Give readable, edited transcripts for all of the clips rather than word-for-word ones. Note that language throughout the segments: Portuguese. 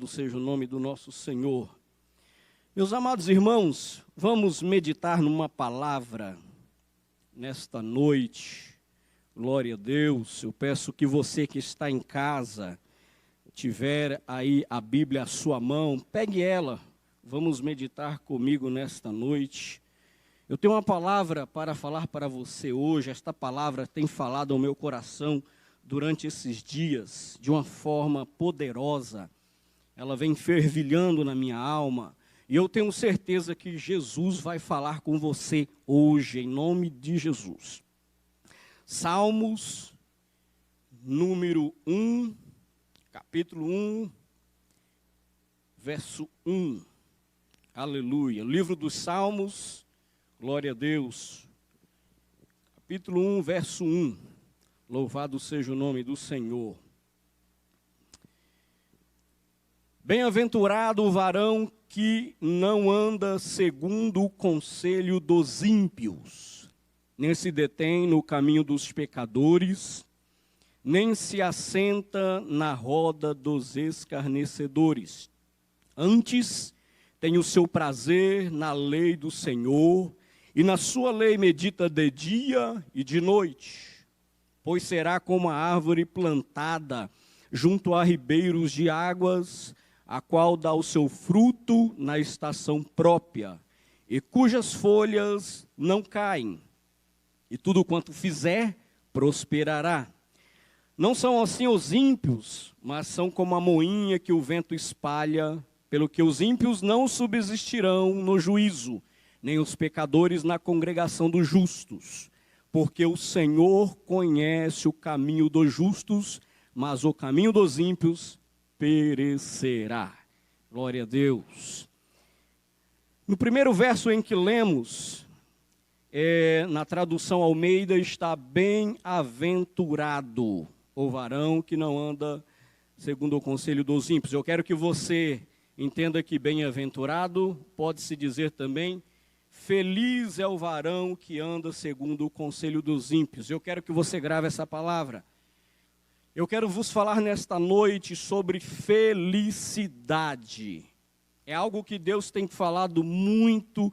Seja o nome do nosso Senhor. Meus amados irmãos, vamos meditar numa palavra nesta noite. Glória a Deus. Eu peço que você que está em casa, tiver aí a Bíblia à sua mão, pegue ela. Vamos meditar comigo nesta noite. Eu tenho uma palavra para falar para você hoje. Esta palavra tem falado ao meu coração durante esses dias de uma forma poderosa. Ela vem fervilhando na minha alma, e eu tenho certeza que Jesus vai falar com você hoje, em nome de Jesus. Salmos, número 1, capítulo 1, verso 1. Aleluia. Livro dos Salmos, glória a Deus. Capítulo 1, verso 1. Louvado seja o nome do Senhor. Bem-aventurado o varão que não anda segundo o conselho dos ímpios, nem se detém no caminho dos pecadores, nem se assenta na roda dos escarnecedores. Antes tem o seu prazer na lei do Senhor, e na sua lei medita de dia e de noite. Pois será como a árvore plantada junto a ribeiros de águas, a qual dá o seu fruto na estação própria, e cujas folhas não caem, e tudo quanto fizer prosperará. Não são assim os ímpios, mas são como a moinha que o vento espalha, pelo que os ímpios não subsistirão no juízo, nem os pecadores na congregação dos justos, porque o Senhor conhece o caminho dos justos, mas o caminho dos ímpios perecerá. Glória a Deus. No primeiro verso em que lemos, na tradução Almeida, está bem-aventurado o varão que não anda segundo o conselho dos ímpios. Eu quero que você entenda que bem-aventurado pode-se dizer também feliz é o varão que anda segundo o conselho dos ímpios. Eu quero que você grave essa palavra. Eu quero vos falar nesta noite sobre felicidade. É algo que Deus tem falado muito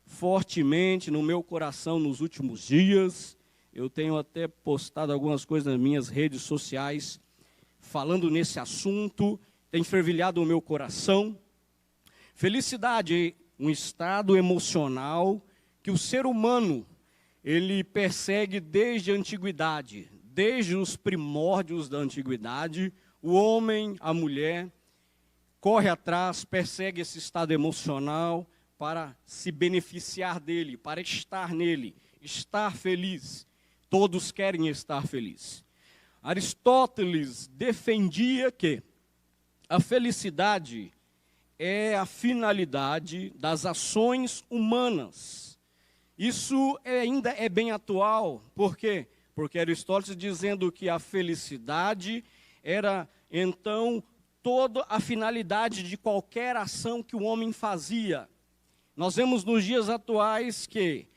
fortemente no meu coração nos últimos dias. Eu tenho até postado algumas coisas nas minhas redes sociais falando nesse assunto. Tem fervilhado o meu coração. Felicidade é um estado emocional que o ser humano ele persegue desde a antiguidade. Desde os primórdios da antiguidade, o homem, a mulher, corre atrás, persegue esse estado emocional para se beneficiar dele, para estar nele, estar feliz. Todos querem estar felizes. Aristóteles defendia que a felicidade é a finalidade das ações humanas. Isso ainda é bem atual, por quê? Porque Aristóteles dizendo que a felicidade era, então, toda a finalidade de qualquer ação que o homem fazia. Nós vemos nos dias atuais que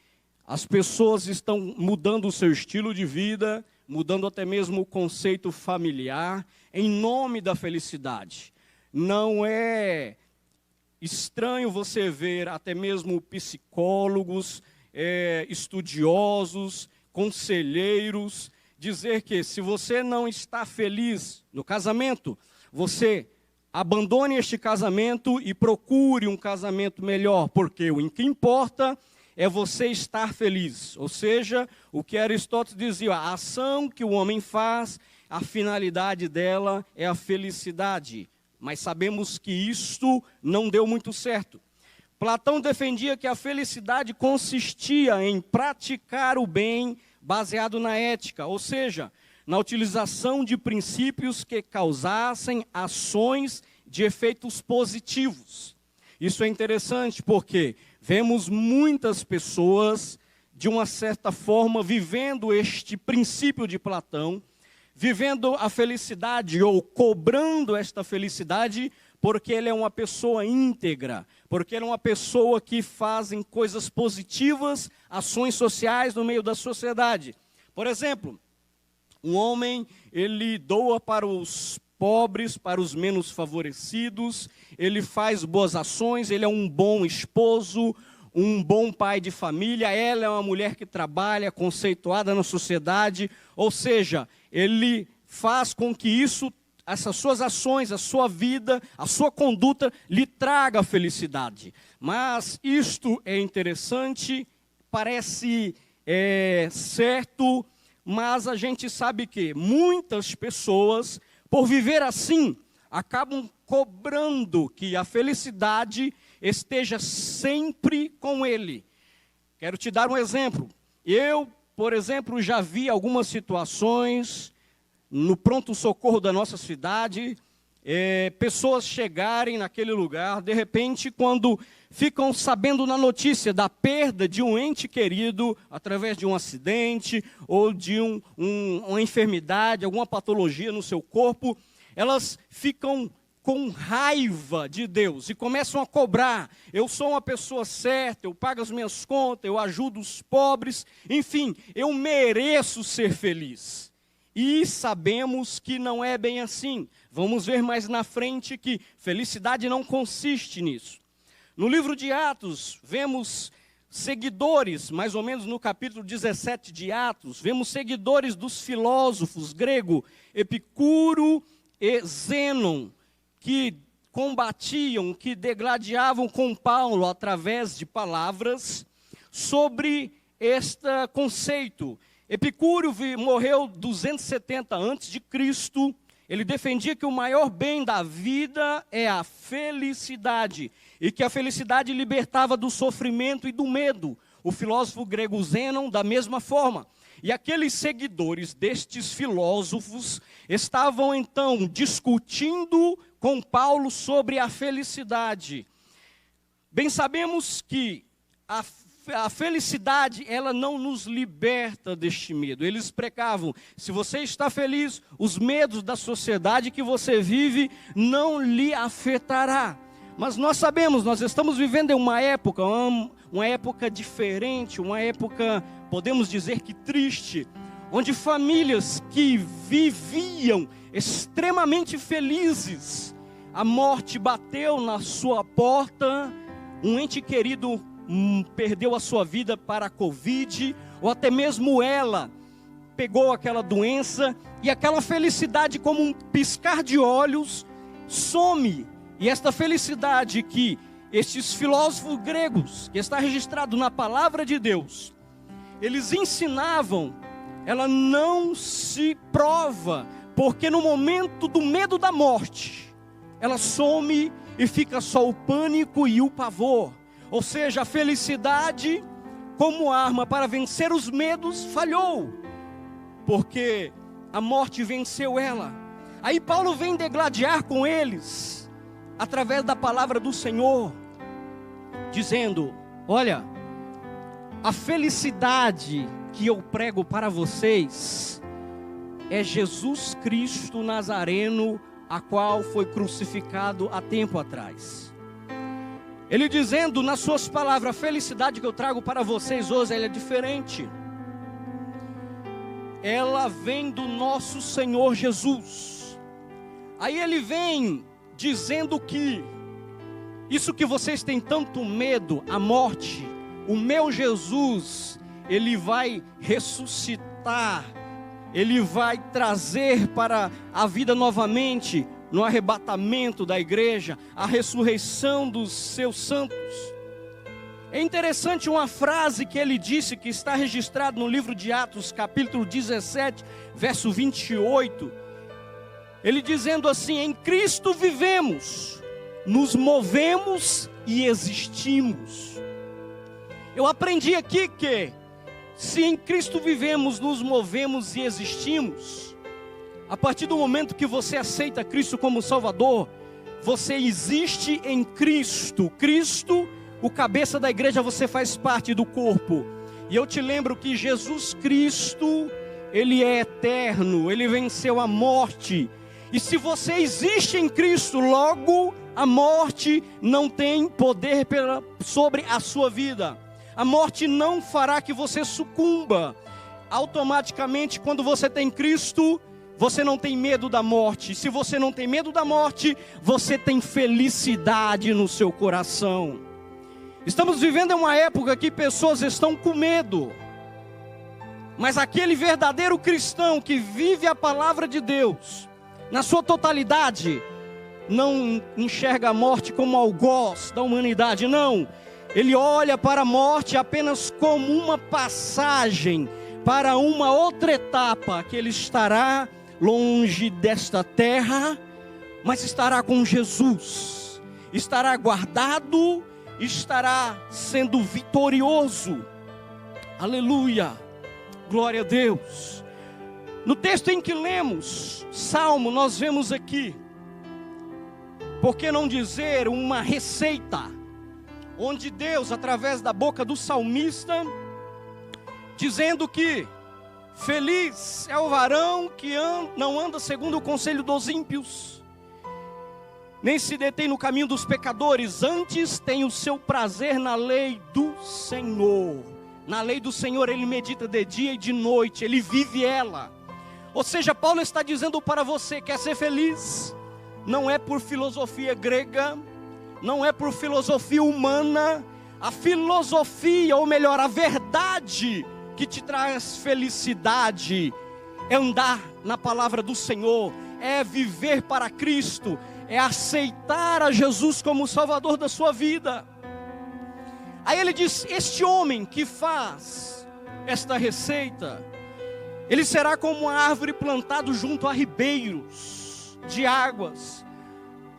as pessoas estão mudando o seu estilo de vida, mudando até mesmo o conceito familiar, em nome da felicidade. Não é estranho você ver até mesmo psicólogos, estudiosos, conselheiros, dizer que se você não está feliz no casamento, você abandone este casamento e procure um casamento melhor, porque o que importa é você estar feliz. Ou seja, o que Aristóteles dizia, a ação que o homem faz, a finalidade dela é a felicidade. Mas sabemos que isto não deu muito certo. Platão defendia que a felicidade consistia em praticar o bem baseado na ética, ou seja, na utilização de princípios que causassem ações de efeitos positivos. Isso é interessante porque vemos muitas pessoas, de uma certa forma, vivendo este princípio de Platão, vivendo a felicidade ou cobrando esta felicidade porque ele é uma pessoa íntegra, porque ele é uma pessoa que faz coisas positivas, ações sociais no meio da sociedade. Por exemplo, um homem, ele doa para os pobres, para os menos favorecidos, ele faz boas ações, ele é um bom esposo, um bom pai de família, ela é uma mulher que trabalha, conceituada na sociedade, ou seja, ele faz com que essas suas ações, a sua vida, a sua conduta lhe traga felicidade. Mas isto é interessante, parece certo, mas a gente sabe que muitas pessoas, por viver assim, acabam cobrando que a felicidade esteja sempre com ele. Quero te dar um exemplo. Eu, por exemplo, já vi algumas situações no pronto-socorro da nossa cidade, pessoas chegarem naquele lugar, de repente, quando ficam sabendo na notícia da perda de um ente querido, através de um acidente, ou de uma enfermidade, alguma patologia no seu corpo, elas ficam com raiva de Deus e começam a cobrar. Eu sou uma pessoa certa, eu pago as minhas contas, eu ajudo os pobres, enfim, eu mereço ser feliz. E sabemos que não é bem assim. Vamos ver mais na frente que felicidade não consiste nisso. No livro de Atos, vemos seguidores, mais ou menos no capítulo 17 de Atos, vemos seguidores dos filósofos grego Epicuro e Zênon, que combatiam, que degladiavam com Paulo através de palavras sobre este conceito. Epicúrio morreu 270 a.C., ele defendia que o maior bem da vida é a felicidade, e que a felicidade libertava do sofrimento e do medo. O filósofo grego Zênon, da mesma forma. E aqueles seguidores destes filósofos estavam então discutindo com Paulo sobre a felicidade. Bem sabemos que a felicidade, ela não nos liberta deste medo. Eles pregavam, se você está feliz, os medos da sociedade que você vive não lhe afetará. Mas nós sabemos, nós estamos vivendo em uma época diferente, uma época, podemos dizer que triste, onde famílias que viviam extremamente felizes, a morte bateu na sua porta, um ente querido perdeu a sua vida para a Covid, ou até mesmo ela pegou aquela doença, e aquela felicidade, como um piscar de olhos, some. E esta felicidade que estes filósofos gregos, que está registrado na palavra de Deus, eles ensinavam, ela não se prova, porque no momento do medo da morte, ela some e fica só o pânico e o pavor. Ou seja, a felicidade como arma para vencer os medos falhou, porque a morte venceu ela. Aí Paulo vem degladiar com eles, através da palavra do Senhor, dizendo, olha, a felicidade que eu prego para vocês é Jesus Cristo Nazareno, a qual foi crucificado há tempo atrás. Ele dizendo nas suas palavras, a felicidade que eu trago para vocês hoje, ela é diferente. Ela vem do nosso Senhor Jesus. Aí ele vem dizendo que isso que vocês têm tanto medo, a morte, o meu Jesus, ele vai ressuscitar, ele vai trazer para a vida novamente, no arrebatamento da igreja, a ressurreição dos seus santos. É interessante uma frase que ele disse, que está registrada no livro de Atos, capítulo 17, verso 28. Ele dizendo assim, em Cristo vivemos, nos movemos e existimos. Eu aprendi aqui que, se em Cristo vivemos, nos movemos e existimos, a partir do momento que você aceita Cristo como Salvador, você existe em Cristo. Cristo, o cabeça da igreja, você faz parte do corpo. E eu te lembro que Jesus Cristo, Ele é eterno, Ele venceu a morte. E se você existe em Cristo, logo a morte não tem poder sobre a sua vida. A morte não fará que você sucumba. Automaticamente, quando você tem Cristo, você não tem medo da morte. Se você não tem medo da morte, você tem felicidade no seu coração. Estamos vivendo uma época que pessoas estão com medo. Mas aquele verdadeiro cristão que vive a palavra de Deus, na sua totalidade, não enxerga a morte como algoz da humanidade, não. Ele olha para a morte apenas como uma passagem para uma outra etapa, que ele estará longe desta terra, mas estará com Jesus, estará guardado, estará sendo vitorioso. Aleluia, glória a Deus. No texto em que lemos, Salmo, nós vemos aqui, por que não dizer uma receita, onde Deus, através da boca do salmista, dizendo que feliz é o varão que não anda segundo o conselho dos ímpios, nem se detém no caminho dos pecadores, antes tem o seu prazer na lei do Senhor. Na lei do Senhor ele medita de dia e de noite, ele vive ela. Ou seja, Paulo está dizendo para você: quer ser feliz? Não é por filosofia grega, não é por filosofia humana. A filosofia, ou melhor, a verdade que te traz felicidade é andar na palavra do Senhor, é viver para Cristo, é aceitar a Jesus como Salvador da sua vida. Aí ele diz: este homem que faz esta receita, ele será como uma árvore plantada junto a ribeiros de águas,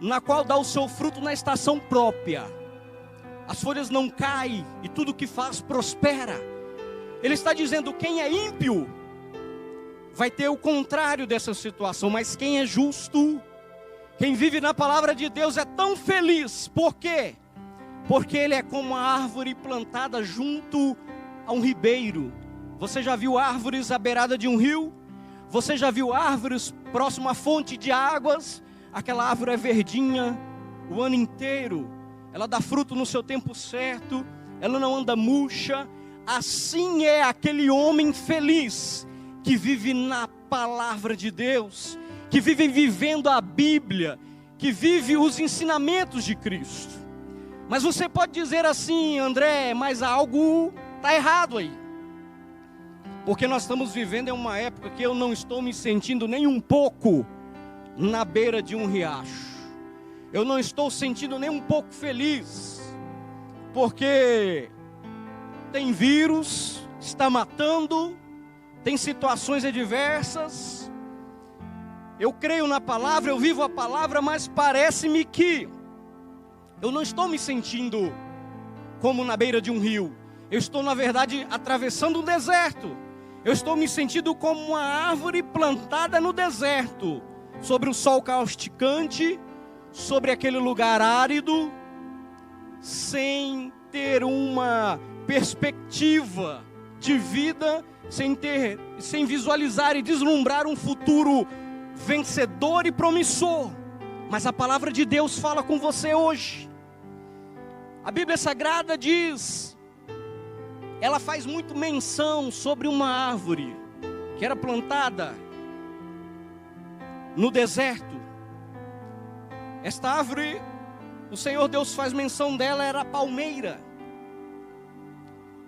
na qual dá o seu fruto na estação própria. As folhas não caem e tudo que faz prospera. Ele está dizendo: quem é ímpio vai ter o contrário dessa situação, mas quem é justo, quem vive na palavra de Deus é tão feliz. Por quê? Porque ele é como uma árvore plantada junto a um ribeiro. Você já viu árvores à beirada de um rio? Você já viu árvores próximo à fonte de águas? Aquela árvore é verdinha o ano inteiro, ela dá fruto no seu tempo certo, ela não anda murcha. Assim é aquele homem feliz que vive na palavra de Deus, que vive vivendo a Bíblia, que vive os ensinamentos de Cristo. Mas você pode dizer assim: André, mas algo está errado aí, porque nós estamos vivendo em uma época que eu não estou me sentindo nem um pouco na beira de um riacho. Eu não estou sentindo nem um pouco feliz, porque tem vírus, está matando, tem situações adversas. Eu creio na palavra, eu vivo a palavra, mas parece-me que eu não estou me sentindo como na beira de um rio. Eu estou, na verdade, atravessando um deserto. Eu estou me sentindo como uma árvore plantada no deserto, sobre o sol causticante, sobre aquele lugar árido, sem ter uma perspectiva de vida, sem visualizar e deslumbrar um futuro vencedor e promissor. Mas a palavra de Deus fala com você hoje. A Bíblia Sagrada diz, ela faz muito menção sobre uma árvore que era plantada no deserto. Esta árvore, o Senhor Deus faz menção dela, era a palmeira,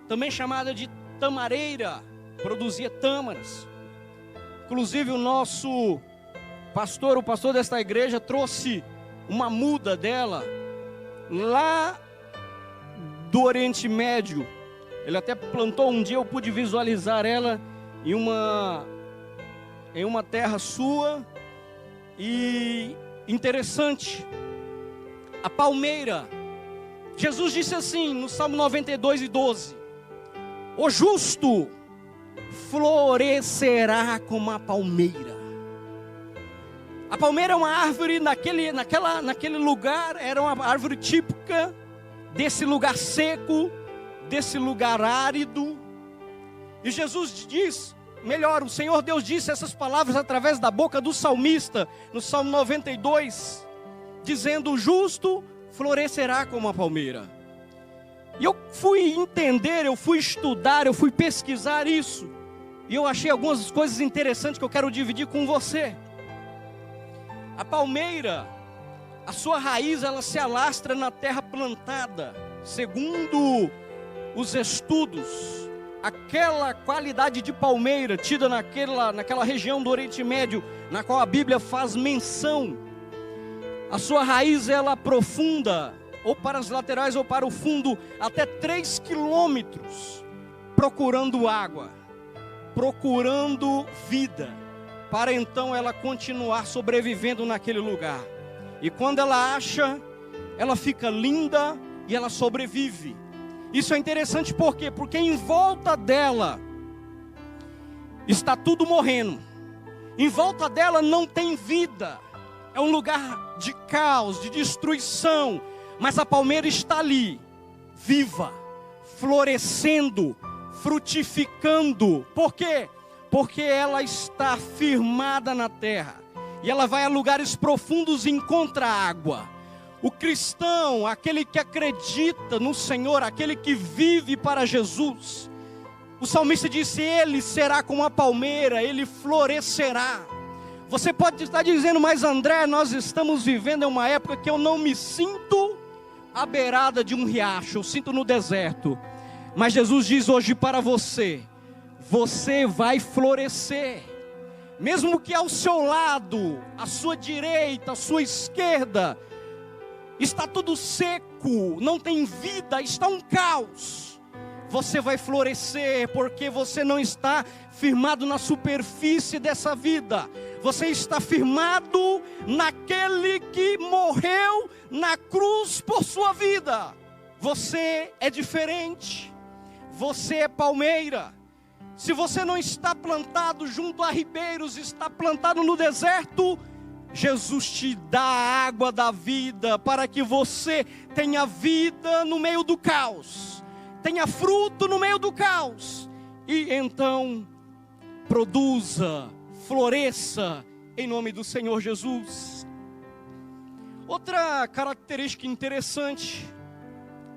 também chamada de tamareira, produzia tâmaras. Inclusive o nosso pastor, o pastor desta igreja, trouxe uma muda dela lá do Oriente Médio. Ele até plantou um dia, eu pude visualizar ela em uma terra sua. E interessante, a palmeira, Jesus disse assim no Salmo 92:12: o justo florescerá como a palmeira. A palmeira é uma árvore, naquele lugar, era uma árvore típica desse lugar seco, desse lugar árido. E Jesus diz, melhor, o Senhor Deus disse essas palavras através da boca do salmista, no Salmo 92, dizendo: o justo florescerá como a palmeira. E eu fui entender, eu fui estudar, eu fui pesquisar isso. E eu achei algumas coisas interessantes que eu quero dividir com você. A palmeira, a sua raiz, ela se alastra na terra plantada. Segundo os estudos, aquela qualidade de palmeira tida naquela região do Oriente Médio, na qual a Bíblia faz menção, a sua raiz ela aprofunda, ou para as laterais ou para o fundo, até 3 quilômetros, procurando água, procurando vida, para então ela continuar sobrevivendo naquele lugar. E quando ela acha, ela fica linda e ela sobrevive. Isso é interessante por quê? Porque em volta dela está tudo morrendo. Em volta dela não tem vida. É um lugar de caos, de destruição. Mas a palmeira está ali, viva, florescendo, frutificando. Por quê? Porque ela está firmada na terra. E ela vai a lugares profundos e encontra água. O cristão, aquele que acredita no Senhor, aquele que vive para Jesus, o salmista disse: ele será como a palmeira, ele florescerá. Você pode estar dizendo: mas André, nós estamos vivendo em uma época que eu não me sinto à beirada de um riacho, eu sinto no deserto. Mas Jesus diz hoje para você: você vai florescer. Mesmo que ao seu lado, à sua direita, à sua esquerda, está tudo seco, não tem vida, está um caos. Você vai florescer, porque você não está firmado na superfície dessa vida. Você está firmado naquele que morreu na cruz por sua vida. Você é diferente. Você é palmeira. Se você não está plantado junto a ribeiros, está plantado no deserto, Jesus te dá a água da vida para que você tenha vida no meio do caos, tenha fruto no meio do caos, e então produza, floresça em nome do Senhor Jesus. Outra característica interessante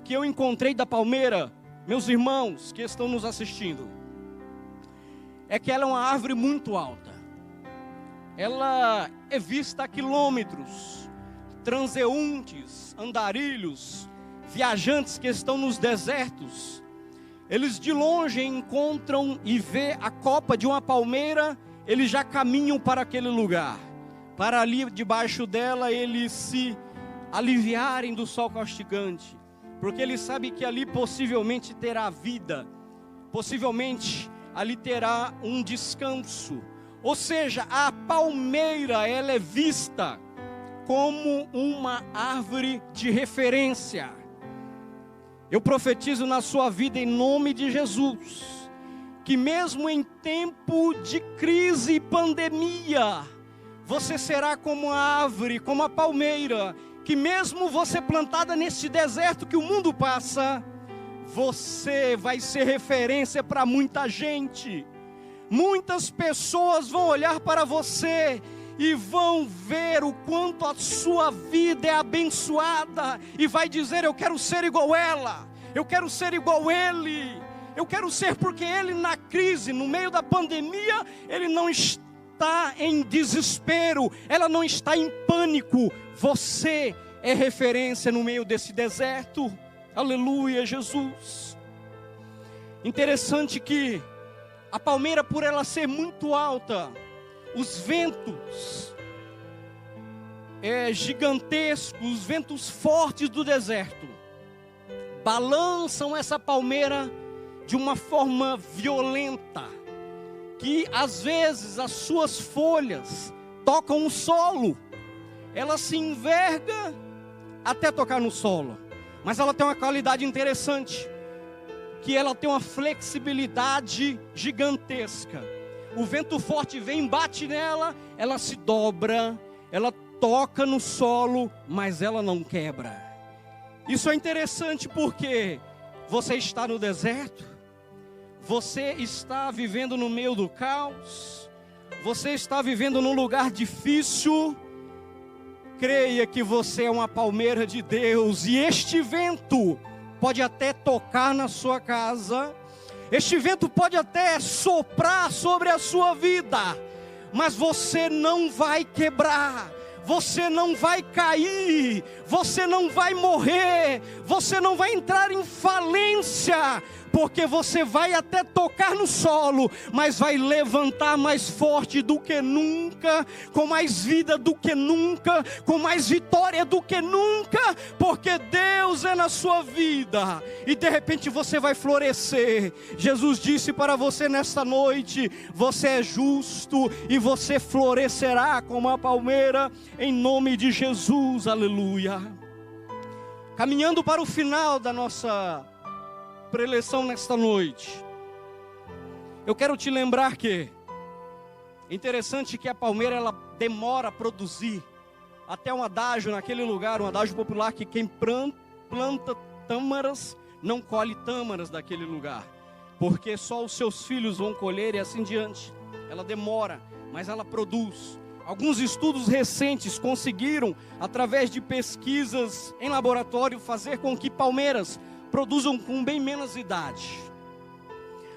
que eu encontrei da palmeira, meus irmãos que estão nos assistindo, é que ela é uma árvore muito alta. Ela é vista a quilômetros. Transeuntes, andarilhos, viajantes que estão nos desertos, eles de longe encontram e vê a copa de uma palmeira, eles já caminham para aquele lugar, para ali debaixo dela eles se aliviarem do sol castigante, porque eles sabem que ali possivelmente terá vida, possivelmente ali terá um descanso. Ou seja, a palmeira, ela é vista como uma árvore de referência. Eu profetizo na sua vida em nome de Jesus, que mesmo em tempo de crise e pandemia, você será como a árvore, como a palmeira, que mesmo você plantada nesse deserto que o mundo passa, você vai ser referência para muita gente. Muitas pessoas vão olhar para você e vão ver o quanto a sua vida é abençoada, e vai dizer: eu quero ser igual ela, eu quero ser igual ele, eu quero ser, porque ele na crise, no meio da pandemia, ele não está em desespero, ela não está em pânico. Você é referência no meio desse deserto. Aleluia, Jesus. Interessante que a palmeira, por ela ser muito alta, os ventos gigantescos, os ventos fortes do deserto, balançam essa palmeira de uma forma violenta, que às vezes as suas folhas tocam o solo, ela se enverga até tocar no solo. Mas ela tem uma qualidade interessante, que ela tem uma flexibilidade gigantesca. O vento forte vem, bate nela, ela se dobra, ela toca no solo, mas ela não quebra. Isso é interessante porque você está no deserto, você está vivendo no meio do caos, você está vivendo num lugar difícil. Creia que você é uma palmeira de Deus, e este vento pode até tocar na sua casa, Este vento pode até soprar sobre a sua vida, mas você não vai quebrar, você não vai cair, você não vai morrer, você não vai entrar em falência, porque você vai até tocar no solo, mas vai levantar mais forte do que nunca, com mais vida do que nunca, com mais vitória do que nunca, porque Deus é na sua vida, e de repente você vai florescer. Jesus disse para você nesta noite: você é justo e você florescerá como a palmeira, em nome de Jesus, aleluia. Caminhando para o final da nossa preleção nesta noite, eu quero te lembrar que é interessante que a palmeira ela demora a produzir. Até um adágio naquele lugar, um adágio popular, que quem planta tâmaras não colhe tâmaras daquele lugar, porque só os seus filhos vão colher e assim diante. Ela demora, mas ela produz. Alguns estudos recentes conseguiram, através de pesquisas em laboratório, fazer com que palmeiras produzam com bem menos idade.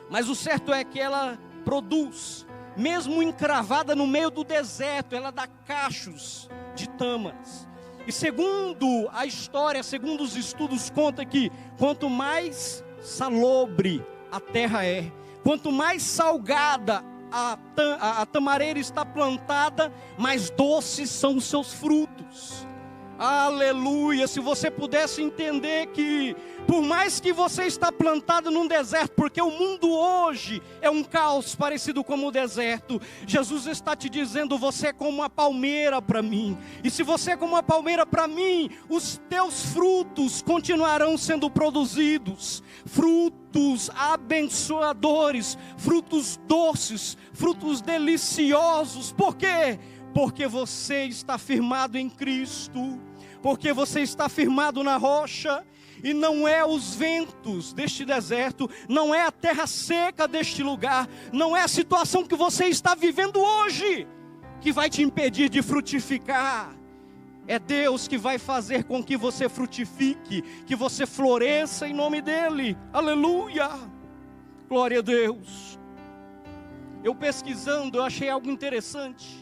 Mas o certo é que ela produz, mesmo encravada no meio do deserto, ela dá cachos de tâmaras. E segundo a história, segundo os estudos, conta que quanto mais salobre a terra é, quanto mais salgada a tamareira está plantada, mais doces são os seus frutos. Aleluia. Se você pudesse entender que por mais que você está plantado num deserto, porque o mundo hoje é um caos parecido com o deserto, Jesus está te dizendo: você é como uma palmeira para mim. E se você é como uma palmeira para mim, os teus frutos continuarão sendo produzidos, frutos abençoadores, frutos doces, frutos deliciosos. Por quê? Porque você está firmado em Cristo, porque você está firmado na rocha. E não é os ventos deste deserto, não é a terra seca deste lugar, não é a situação que você está vivendo hoje que vai te impedir de frutificar. É Deus que vai fazer com que você frutifique, que você floresça em nome dEle. Aleluia, glória a Deus. Eu pesquisando, eu achei algo interessante.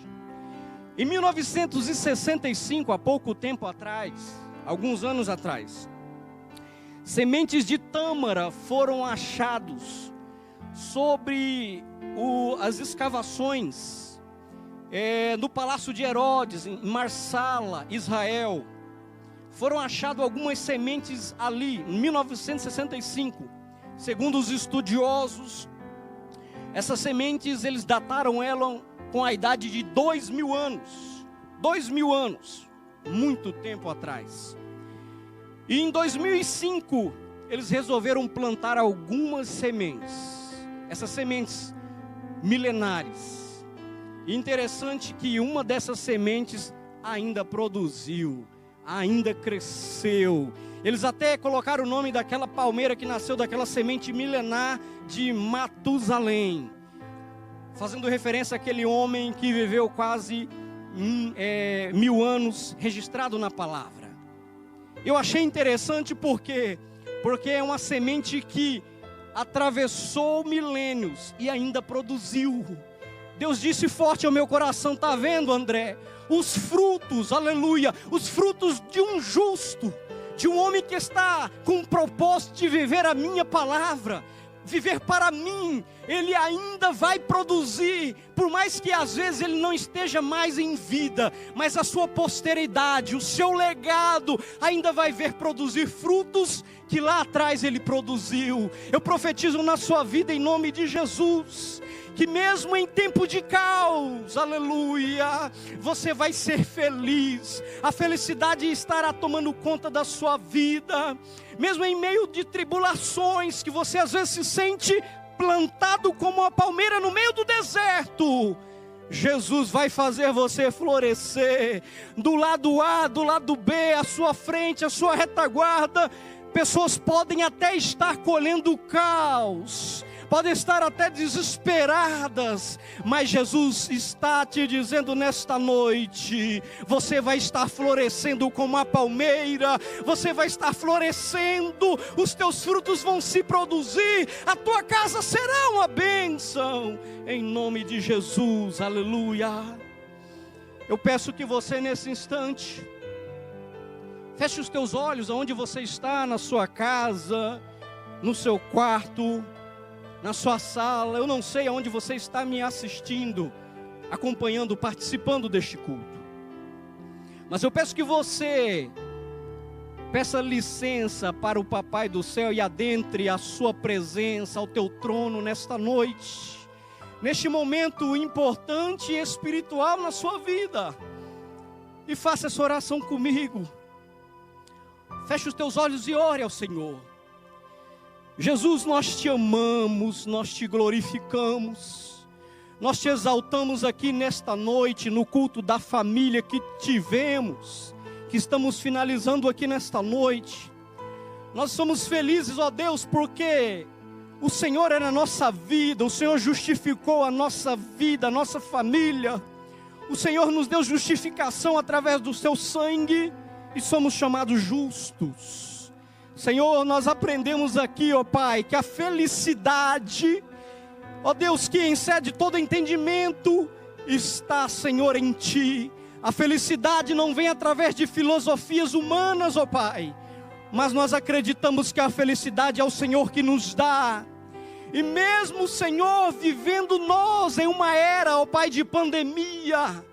Em 1965, há pouco tempo atrás, alguns anos atrás, sementes de tâmara foram achados sobre as escavações no Palácio de Herodes, em Marsala, Israel. Foram achadas algumas sementes ali, em 1965. Segundo os estudiosos, essas sementes, eles dataram ela com a idade de 2000 anos. 2000 anos, muito tempo atrás. E em 2005, eles resolveram plantar algumas sementes. Essas sementes milenares. E interessante que uma dessas sementes ainda produziu, ainda cresceu. Eles até colocaram o nome daquela palmeira que nasceu daquela semente milenar de Matusalém, fazendo referência àquele homem que viveu quase 1000 anos registrado na palavra. Eu achei interessante porque é uma semente que atravessou milênios e ainda produziu. Deus disse forte ao meu coração: está vendo, André? Os frutos, aleluia, os frutos de um justo, de um homem que está com o propósito de viver a minha palavra, viver para mim. Ele ainda vai produzir, por mais que às vezes ele não esteja mais em vida, mas a sua posteridade, o seu legado ainda vai ver produzir frutos que lá atrás ele produziu. Eu profetizo na sua vida em nome de Jesus, que mesmo em tempo de caos, aleluia, você vai ser feliz. A felicidade estará tomando conta da sua vida, mesmo em meio de tribulações, que você às vezes se sente plantado como uma palmeira no meio do deserto. Jesus vai fazer você florescer. Do lado A, do lado B, à sua frente, à sua retaguarda, pessoas podem até estar colhendo caos, podem estar até desesperadas, mas Jesus está te dizendo nesta noite: você vai estar florescendo como a palmeira, você vai estar florescendo, os teus frutos vão se produzir, a tua casa será uma bênção, em nome de Jesus, aleluia. Eu peço que você nesse instante feche os teus olhos aonde você está, na sua casa, no seu quarto, na sua sala. Eu não sei aonde você está me assistindo, acompanhando, participando deste culto. Mas eu peço que você peça licença para o Papai do Céu e adentre a sua presença, ao teu trono nesta noite, neste momento importante e espiritual na sua vida. E faça essa oração comigo. Feche os teus olhos e ore ao Senhor. Jesus, nós te amamos, nós te glorificamos, nós te exaltamos aqui nesta noite, no culto da família que tivemos, que estamos finalizando aqui nesta noite. Nós somos felizes, ó Deus, porque o Senhor é na nossa vida, o Senhor justificou a nossa vida, a nossa família. O Senhor nos deu justificação através do seu sangue e somos chamados justos. Senhor, nós aprendemos aqui, ó Pai, que a felicidade, ó Deus, que excede todo entendimento, está, Senhor, em Ti. A felicidade não vem através de filosofias humanas, ó Pai, mas nós acreditamos que a felicidade é o Senhor que nos dá. E mesmo, Senhor, vivendo nós em uma era, ó Pai, de pandemia,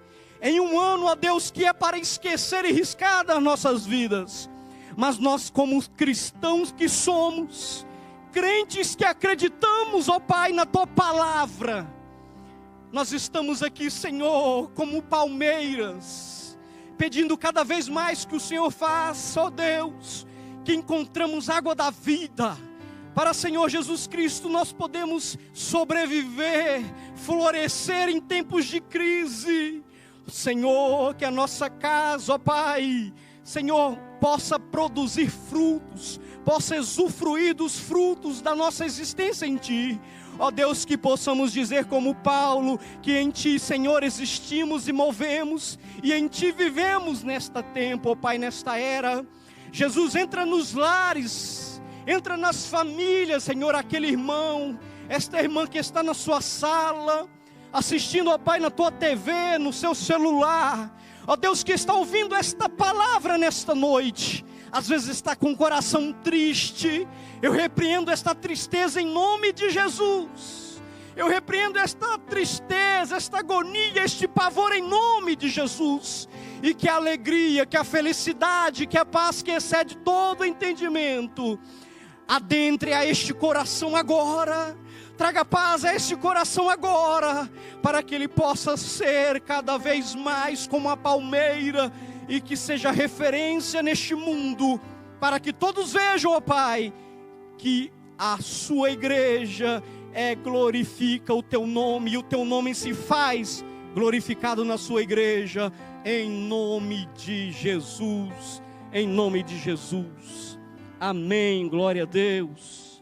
em um ano, ó Deus, que é para esquecer e riscar das nossas vidas, mas nós, como cristãos que somos, crentes que acreditamos, ó Pai, na Tua palavra, nós estamos aqui, Senhor, como palmeiras, pedindo cada vez mais que o Senhor faça, ó Deus, que encontramos água da vida, para, Senhor Jesus Cristo, nós podemos sobreviver, florescer em tempos de crise. Senhor, que a nossa casa, ó Pai, Senhor, possa produzir frutos, possa usufruir dos frutos da nossa existência em Ti. Ó Deus, que possamos dizer como Paulo, que em Ti, Senhor, existimos e movemos, e em Ti vivemos nesta tempo, ó Pai, nesta era. Jesus, entra nos lares, entra nas famílias, Senhor, aquele irmão, esta irmã que está na sua sala, assistindo, ó Pai, na Tua TV, no seu celular, ó Deus, que está ouvindo esta palavra nesta noite, às vezes está com o coração triste. Eu repreendo esta tristeza em nome de Jesus. Eu repreendo esta tristeza, esta agonia, este pavor em nome de Jesus. E que a alegria, que a felicidade, que a paz que excede todo entendimento, adentre a este coração agora. Traga paz a este coração agora, para que ele possa ser cada vez mais como a palmeira, e que seja referência neste mundo, para que todos vejam, ó Pai, que a sua igreja glorifica o Teu nome, e o Teu nome se faz glorificado na sua igreja, em nome de Jesus, em nome de Jesus, amém, glória a Deus.